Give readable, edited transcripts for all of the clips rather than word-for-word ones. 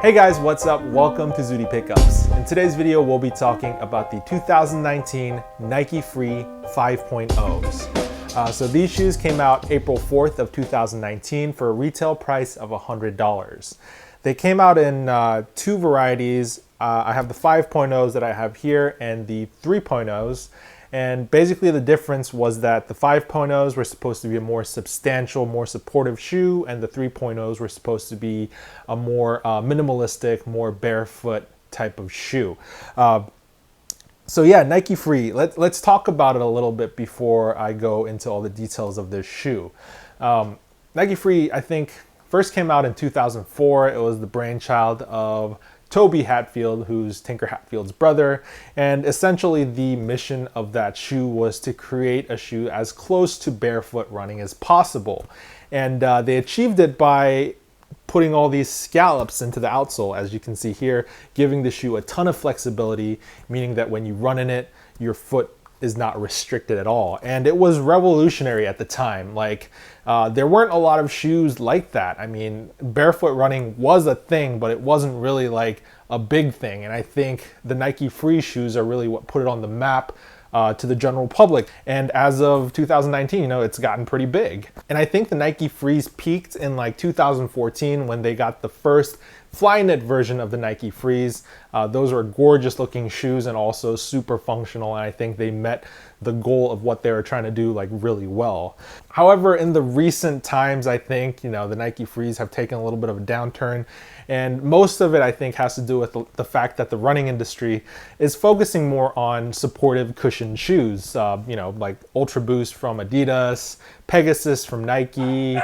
Hey guys, what's up? Welcome to Zooty Pickups. In today's video, we'll be talking about the 2019 Nike Free 5.0s. So these shoes came out April 4th of 2019 for a retail price of $100. They came out in two varieties. I have the 5.0s that I have here and the 3.0s. And basically the difference was that the 5.0s were supposed to be a more substantial, more supportive shoe, and the 3.0s were supposed to be a more minimalistic, more barefoot type of shoe. So yeah, Nike Free. Let's talk about it a little bit before I go into all the details of this shoe. Nike Free, I think, first came out in 2004. It was the brainchild of Toby Hatfield, who's Tinker Hatfield's brother, and essentially the mission of that shoe was to create a shoe as close to barefoot running as possible. And they achieved it by putting all these scallops into the outsole, as you can see here, giving the shoe a ton of flexibility, meaning that when you run in it, your foot is not restricted at all. And it was revolutionary at the time. Like, there weren't a lot of shoes like that. I mean, barefoot running was a thing, but it wasn't really like a big thing. And I think the Nike Free shoes are really what put it on the map to the general public. And as of 2019, you know, it's gotten pretty big. And I think the Nike Frees peaked in like 2014 when they got the first Flyknit version of the Nike Frees. Those were gorgeous looking shoes and also super functional, and I think they met the goal of what they were trying to do like really well. However, in the recent times, I think, you know, the Nike Frees have taken a little bit of a downturn, and most of it I think has to do with the fact that the running industry is focusing more on supportive cushioned shoes, you know, like Ultra Boost from Adidas, Pegasus from Nike,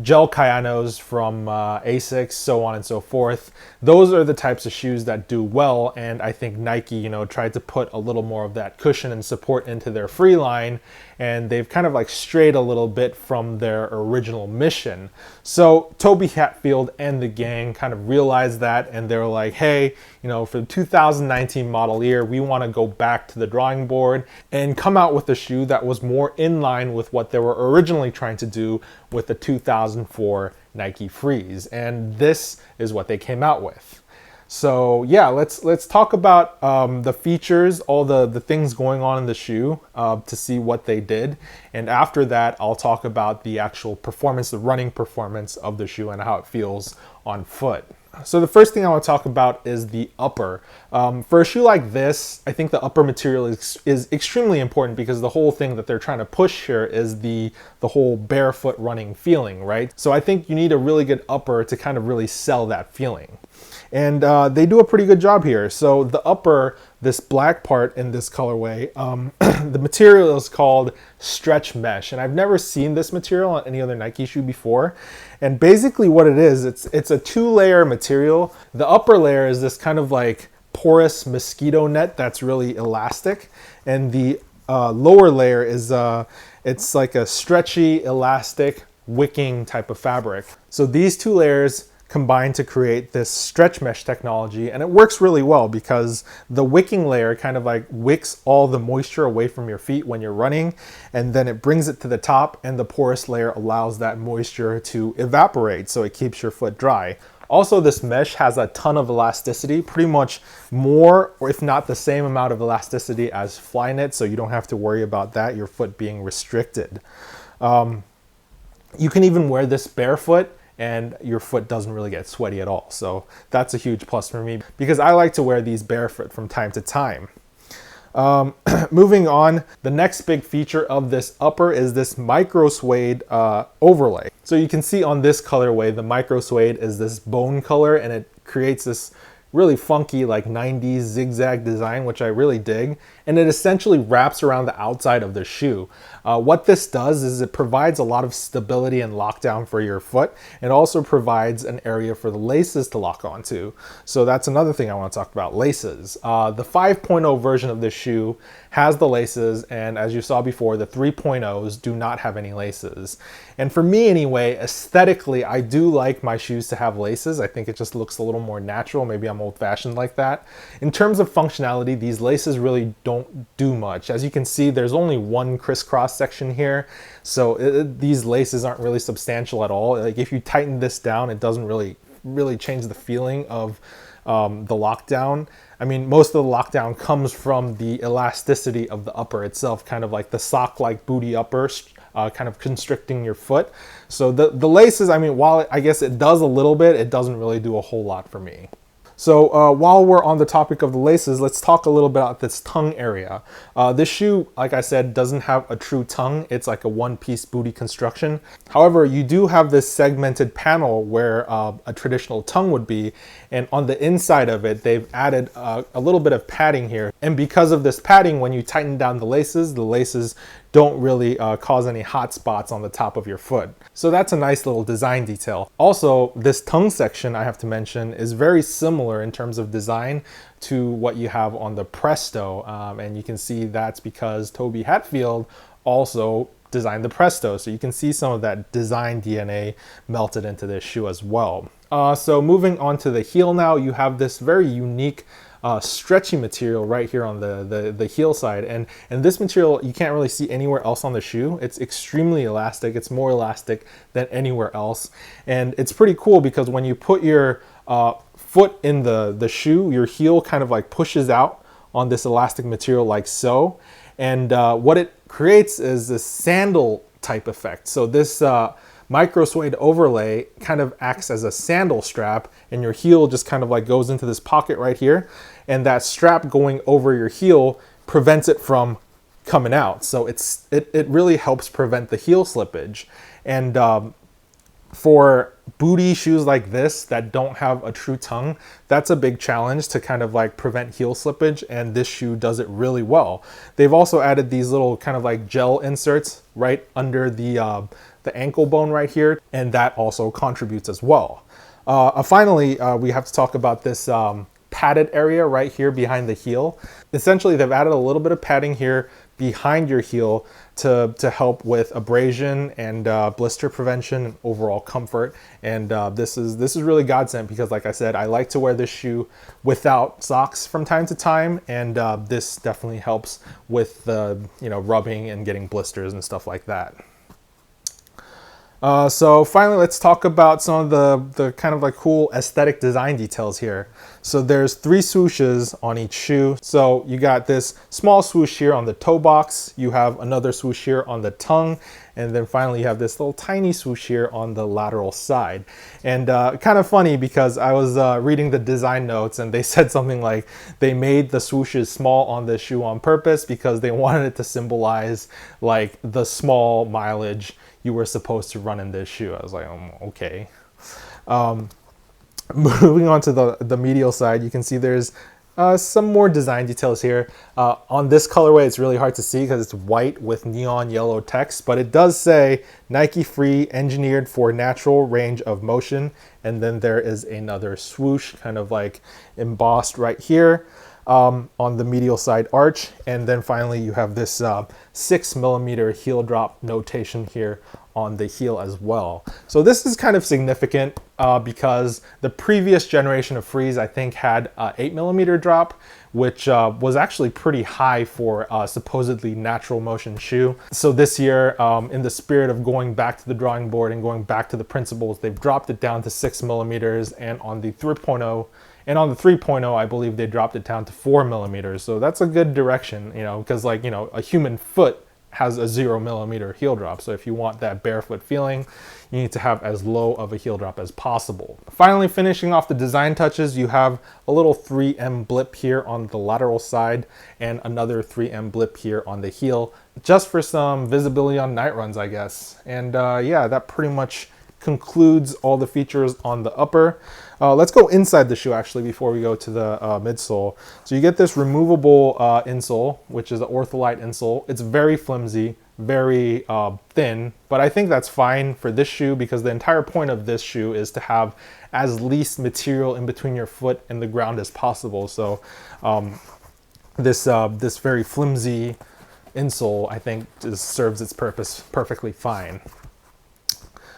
Gel Kyanos from Asics, so on and so forth. Those are the types of shoes that do well, and I think Nike, you know, tried to put a little more of that cushion and support into their free line, and they've kind of like strayed a little bit from their original mission. So Toby Hatfield and the gang kind of realized that, and they're like, hey, you know, for the 2019 model year, we want to go back to the drawing board and come out with a shoe that was more in line with what they were originally trying to do with the 2004 Nike Frees. And this is what they came out with. So yeah, let's talk about the features, all the things going on in the shoe to see what they did. And after that, I'll talk about the actual performance, the running performance of the shoe and how it feels on foot. So the first thing I want to talk about is the upper. For a shoe like this, I think the upper material is extremely important because the whole thing that they're trying to push here is the whole barefoot running feeling, right? So I think you need a really good upper to kind of really sell that feeling. And they do a pretty good job here. So the upper, this black part in this colorway, the material is called stretch mesh. And I've never seen this material on any other Nike shoe before. And basically what it is, it's a two-layer material. The upper layer is this kind of like porous mosquito net that's really elastic. And the lower layer is, it's like a stretchy, elastic, wicking type of fabric. So these two layers combined to create this stretch mesh technology, and it works really well because the wicking layer kind of like wicks all the moisture away from your feet when you're running, and then it brings it to the top, and the porous layer allows that moisture to evaporate, so it keeps your foot dry. Also, this mesh has a ton of elasticity, pretty much more, or if not the same amount of elasticity as Flyknit, so you don't have to worry about that, your foot being restricted. You can even wear this barefoot and your foot doesn't really get sweaty at all. So that's a huge plus for me because I like to wear these barefoot from time to time. Moving on, the next big feature of this upper is this micro suede overlay. So you can see on this colorway, the micro suede is this bone color, and it creates this really funky like 90s zigzag design, which I really dig. And it essentially wraps around the outside of the shoe. What this does is it provides a lot of stability and lockdown for your foot. It also provides an area for the laces to lock onto. So that's another thing I want to talk about, laces. The 5.0 version of this shoe has the laces, and as you saw before, the 3.0s do not have any laces. And for me anyway, aesthetically, I do like my shoes to have laces. I think it just looks a little more natural. Maybe I'm old-fashioned like that. In terms of functionality, these laces really don't do much. As you can see, there's only one crisscross section here, so these laces aren't really substantial at all. Like if you tighten this down, it doesn't really really change the feeling of the lockdown. I mean, most of the lockdown comes from the elasticity of the upper itself, kind of like the sock-like booty upper, kind of constricting your foot. So the laces, I mean, while I guess it does a little bit, it doesn't really do a whole lot for me. So while we're on the topic of the laces, let's talk a little bit about this tongue area. This shoe, like I said, doesn't have a true tongue. It's like a one-piece booty construction. However, you do have this segmented panel where a traditional tongue would be, and on the inside of it, they've added a little bit of padding here. And because of this padding, when you tighten down the laces don't really cause any hot spots on the top of your foot. So that's a nice little design detail. Also, this tongue section, I have to mention, is very similar in terms of design to what you have on the Presto. And you can see that's because Toby Hatfield also designed the Presto. So you can see some of that design DNA melted into this shoe as well. So moving on to the heel now, you have this very unique stretchy material right here on the heel side, and this material you can't really see anywhere else on the shoe. It's extremely elastic. It's more elastic than anywhere else, and it's pretty cool because when you put your foot in the shoe, your heel kind of like pushes out on this elastic material like so, and what it creates is this sandal type effect. So this micro suede overlay kind of acts as a sandal strap, and your heel just kind of like goes into this pocket right here, and that strap going over your heel prevents it from coming out. So it really helps prevent the heel slippage. And for booty shoes like this that don't have a true tongue, that's a big challenge to kind of like prevent heel slippage, and this shoe does it really well. They've also added these little kind of like gel inserts right under the ankle bone right here, and that also contributes as well. Finally, we have to talk about this padded area right here behind the heel. Essentially, they've added a little bit of padding here behind your heel to help with abrasion and blister prevention and overall comfort. And this is really godsend because, like I said, I like to wear this shoe without socks from time to time, and this definitely helps with the rubbing and getting blisters and stuff like that. So finally, let's talk about some of the kind of like cool aesthetic design details here. So there's 3 swooshes on each shoe. So you got this small swoosh here on the toe box, you have another swoosh here on the tongue, and then finally you have this little tiny swoosh here on the lateral side. And kind of funny because I was reading the design notes and they said something like they made the swooshes small on this shoe on purpose because they wanted it to symbolize like the small mileage you were supposed to run in this shoe. I was like, okay. Moving on to the medial side, you can see there's some more design details here. On this colorway, it's really hard to see because it's white with neon yellow text, but it does say Nike Free, engineered for natural range of motion. And then there is another swoosh kind of like embossed right here on the medial side arch. And then finally you have this 6mm heel drop notation here on the heel as well. So this is kind of significant because the previous generation of Frees I think had 8mm drop, which was actually pretty high for a supposedly natural motion shoe. So this year, in the spirit of going back to the drawing board and going back to the principles, they've dropped it down to 6mm, and on the 3.0 I believe they dropped it down to 4mm. So that's a good direction, because a human foot has a 0mm heel drop. So if you want that barefoot feeling, you need to have as low of a heel drop as possible. Finally, finishing off the design touches, you have a little 3M blip here on the lateral side and another 3M blip here on the heel, just for some visibility on night runs, I guess. And yeah, that pretty much concludes all the features on the upper. Let's go inside the shoe actually before we go to the midsole. So you get this removable insole, which is an Ortholite insole. It's very flimsy, very thin, but I think that's fine for this shoe because the entire point of this shoe is to have as least material in between your foot and the ground as possible. So this very flimsy insole, I think, just serves its purpose perfectly fine.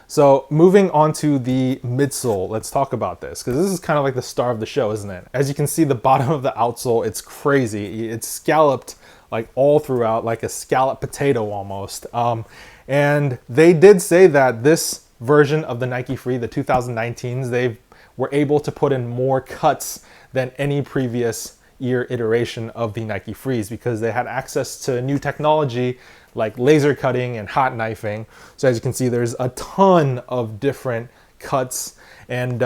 So moving on to the midsole, let's talk about this because this is kind of like the star of the show, isn't it? As you can see, the bottom of the outsole, it's crazy. It's scalloped like all throughout, like a scalloped potato almost. And they did say that this version of the Nike Free, the 2019s, they've were able to put in more cuts than any previous year iteration of the Nike Freeze, because they had access to new technology like laser cutting and hot knifing. So as you can see, there's a ton of different cuts, and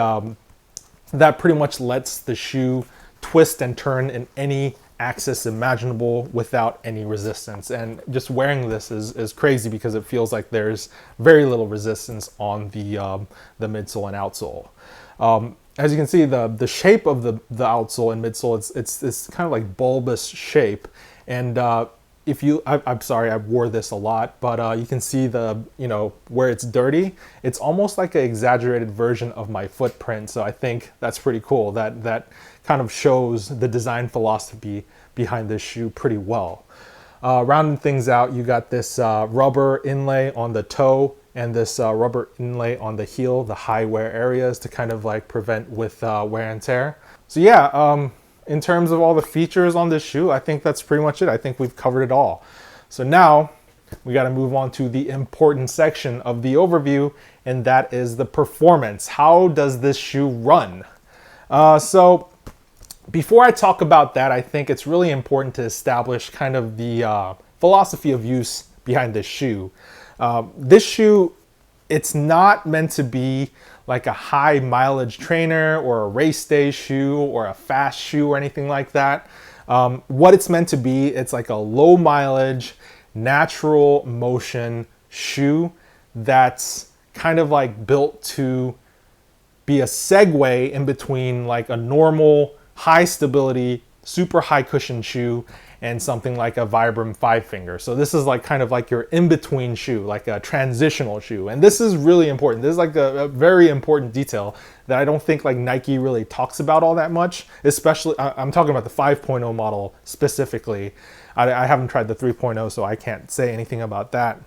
that pretty much lets the shoe twist and turn in any axis imaginable without any resistance. And just wearing this is crazy because it feels like there's very little resistance on the midsole and outsole. As you can see, the shape of the outsole and midsole, it's kind of like bulbous shape. And I'm sorry, I wore this a lot, but you can see where it's dirty, it's almost like an exaggerated version of my footprint. So I think that's pretty cool. That kind of shows the design philosophy behind this shoe pretty well. Rounding things out, you got this rubber inlay on the toe and this rubber inlay on the heel, the high wear areas, to kind of like prevent with wear and tear. So yeah, in terms of all the features on this shoe, I think that's pretty much it. I think we've covered it all. So now we got to move on to the important section of the overview, and that is the performance. How does this shoe run? So before I talk about that, I think it's really important to establish kind of the philosophy of use behind this shoe. This shoe, it's not meant to be like a high mileage trainer or a race day shoe or a fast shoe or anything like that. What it's meant to be, it's like a low mileage, natural motion shoe that's kind of like built to be a segue in between like a normal high stability, super high cushion shoe and something like a Vibram 5-finger. So this is like kind of like your in-between shoe, like a transitional shoe. And this is really important. This is like a very important detail that I don't think like Nike really talks about all that much, especially, I'm talking about the 5.0 model specifically. I haven't tried the 3.0, so I can't say anything about that.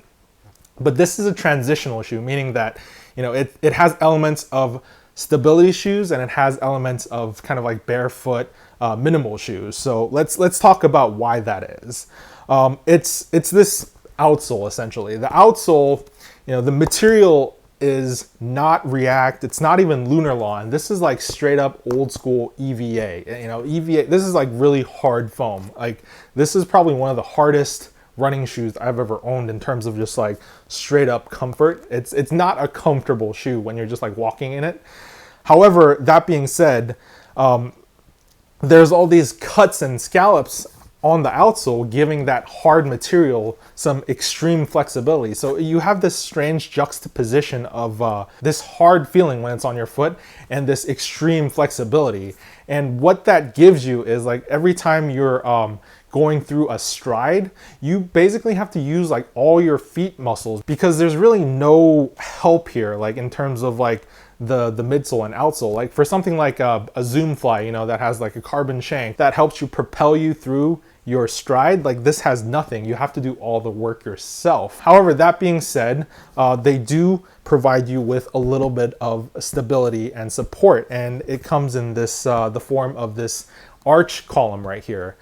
But this is a transitional shoe, meaning that, it has elements of stability shoes and it has elements of kind of like barefoot, minimal shoes. So let's talk about why that is. It's this outsole essentially. The outsole, the material is not React. It's not even Lunar Lawn. This is like straight up old school EVA. EVA. This is like really hard foam. Like this is probably one of the hardest running shoes I've ever owned in terms of just like straight up comfort. It's not a comfortable shoe when you're just like walking in it. However, that being said, there's all these cuts and scallops on the outsole, giving that hard material some extreme flexibility. So you have this strange juxtaposition of this hard feeling when it's on your foot and this extreme flexibility. And what that gives you is like every time you're going through a stride, you basically have to use like all your feet muscles, because there's really no help here, like in terms of like the midsole and outsole. Like for something like a Zoom Fly, that has like a carbon shank that helps you propel you through your stride, like this has nothing. You have to do all the work yourself. However, that being said, they do provide you with a little bit of stability and support, and it comes in this the form of this arch column right here.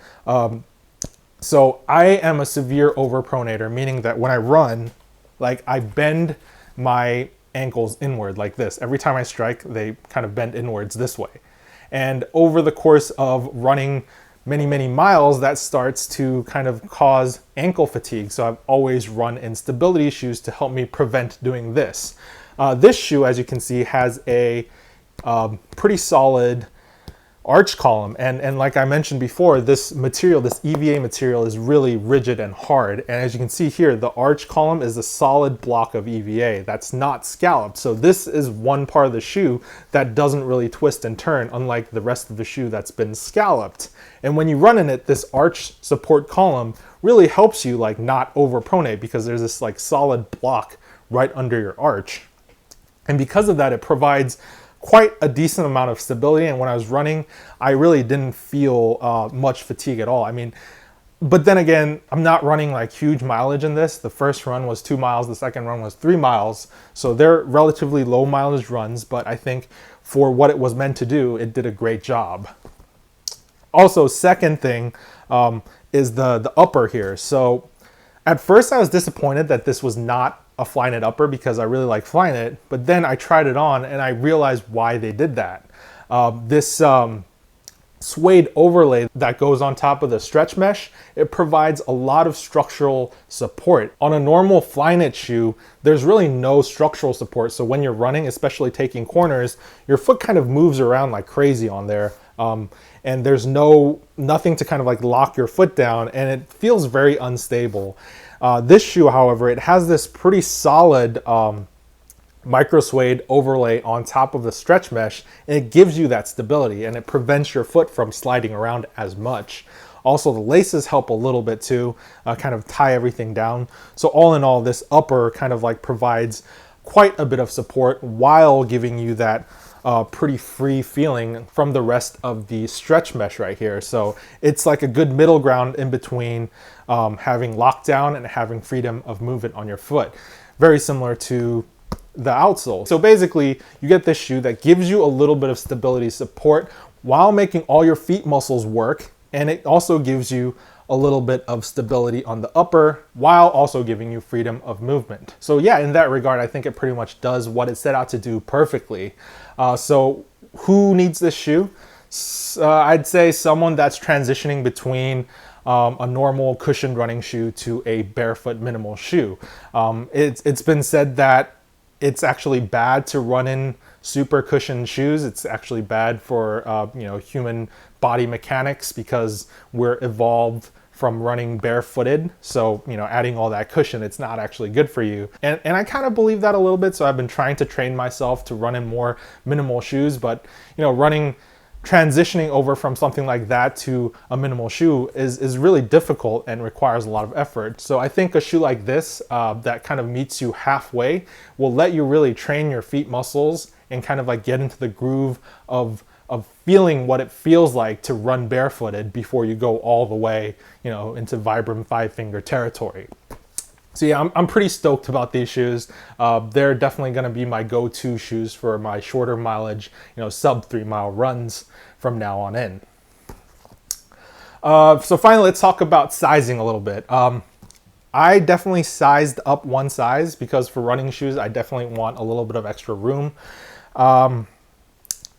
So I am a severe overpronator, meaning that when I run, like I bend my ankles inward like this. Every time I strike, they kind of bend inwards this way. And over the course of running many miles, that starts to kind of cause ankle fatigue. So I've always run in stability shoes to help me prevent doing this. This shoe, as you can see, has a pretty solid arch column, and like I mentioned before, this material, this EVA material, is really rigid and hard. And as you can see here, the arch column is a solid block of EVA that's not scalloped. So this is one part of the shoe that doesn't really twist and turn, unlike the rest of the shoe that's been scalloped. And when you run in it, this arch support column really helps you like not overpronate, because there's this like solid block right under your arch. And because of that, it provides quite a decent amount of stability. And when I was running, I really didn't feel much fatigue at all. I mean, but then again, I'm not running like huge mileage in this. The first run was 2 miles, the second run was 3 miles. So they're relatively low mileage runs, but I think for what it was meant to do, it did a great job. Also, second thing is the upper here. So at first I was disappointed that this was not a Flyknit upper, because I really like Flyknit, but then I tried it on and I realized why they did that. This suede overlay that goes on top of the stretch mesh, it provides a lot of structural support. On a normal Flyknit shoe, there's really no structural support. So when you're running, especially taking corners, your foot kind of moves around like crazy on there. And there's nothing to kind of like lock your foot down, and it feels very unstable. This shoe, however, it has this pretty solid micro suede overlay on top of the stretch mesh, and it gives you that stability and it prevents your foot from sliding around as much. Also, the laces help a little bit too, kind of tie everything down. So all in all, this upper kind of like provides quite a bit of support while giving you that pretty free feeling from the rest of the stretch mesh right here. So it's like a good middle ground in between having lockdown and having freedom of movement on your foot. Very similar to the outsole. So basically, you get this shoe that gives you a little bit of stability support while making all your feet muscles work, and it also gives you a little bit of stability on the upper while also giving you freedom of movement. So yeah, in that regard, I think it pretty much does what it set out to do perfectly. So who needs this shoe? I'd say someone that's transitioning between a normal cushioned running shoe to a barefoot minimal shoe. It's been said that it's actually bad to run in super cushioned shoes. It's actually bad for human body mechanics because we're evolved from running barefooted. So, adding all that cushion, it's not actually good for you. And I kind of believe that a little bit. So I've been trying to train myself to run in more minimal shoes, but transitioning over from something like that to a minimal shoe is really difficult and requires a lot of effort. So I think a shoe like this that kind of meets you halfway will let you really train your feet muscles and kind of like get into the groove of feeling what it feels like to run barefooted before you go all the way, into Vibram 5-finger territory. So yeah, I'm pretty stoked about these shoes. They're definitely going to be my go-to shoes for my shorter mileage, sub 3 mile runs from now on in. So finally, let's talk about sizing a little bit. I definitely sized up one size because for running shoes, I definitely want a little bit of extra room. And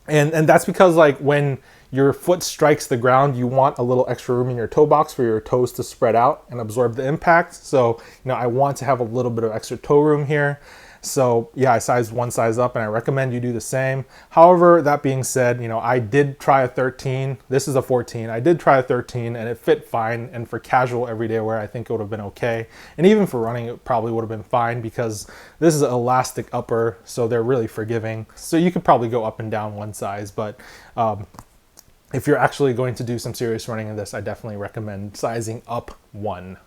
that's because like when your foot strikes the ground, you want a little extra room in your toe box for your toes to spread out and absorb the impact. So, I want to have a little bit of extra toe room here. So yeah, I sized one size up and I recommend you do the same. However, that being said, I did try a 13. This is a 14. I did try a 13 and it fit fine. And for casual everyday wear, I think it would have been okay. And even for running, it probably would have been fine because this is an elastic upper, so they're really forgiving. So you could probably go up and down one size, but if you're actually going to do some serious running in this, I definitely recommend sizing up one.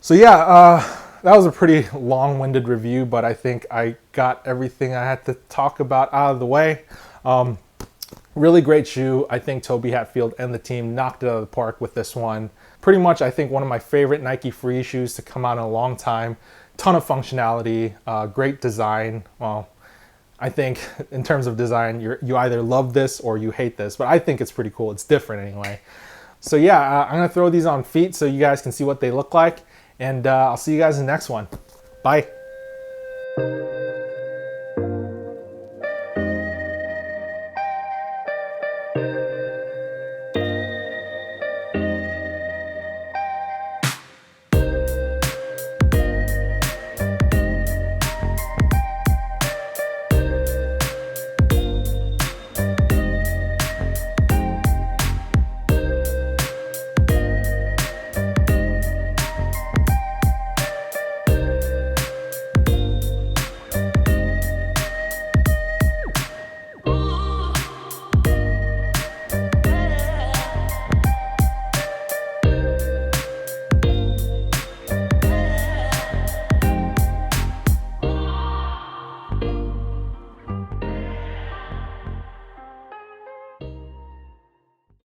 So yeah, that was a pretty long-winded review, but I think I got everything I had to talk about out of the way. Really great shoe. I think Toby Hatfield and the team knocked it out of the park with this one. Pretty much, I think one of my favorite Nike Free shoes to come out in a long time. Ton of functionality, great design. Well, I think in terms of design, you either love this or you hate this, but I think it's pretty cool. It's different anyway. So yeah, I'm gonna throw these on feet so you guys can see what they look like, and I'll see you guys in the next one. Bye.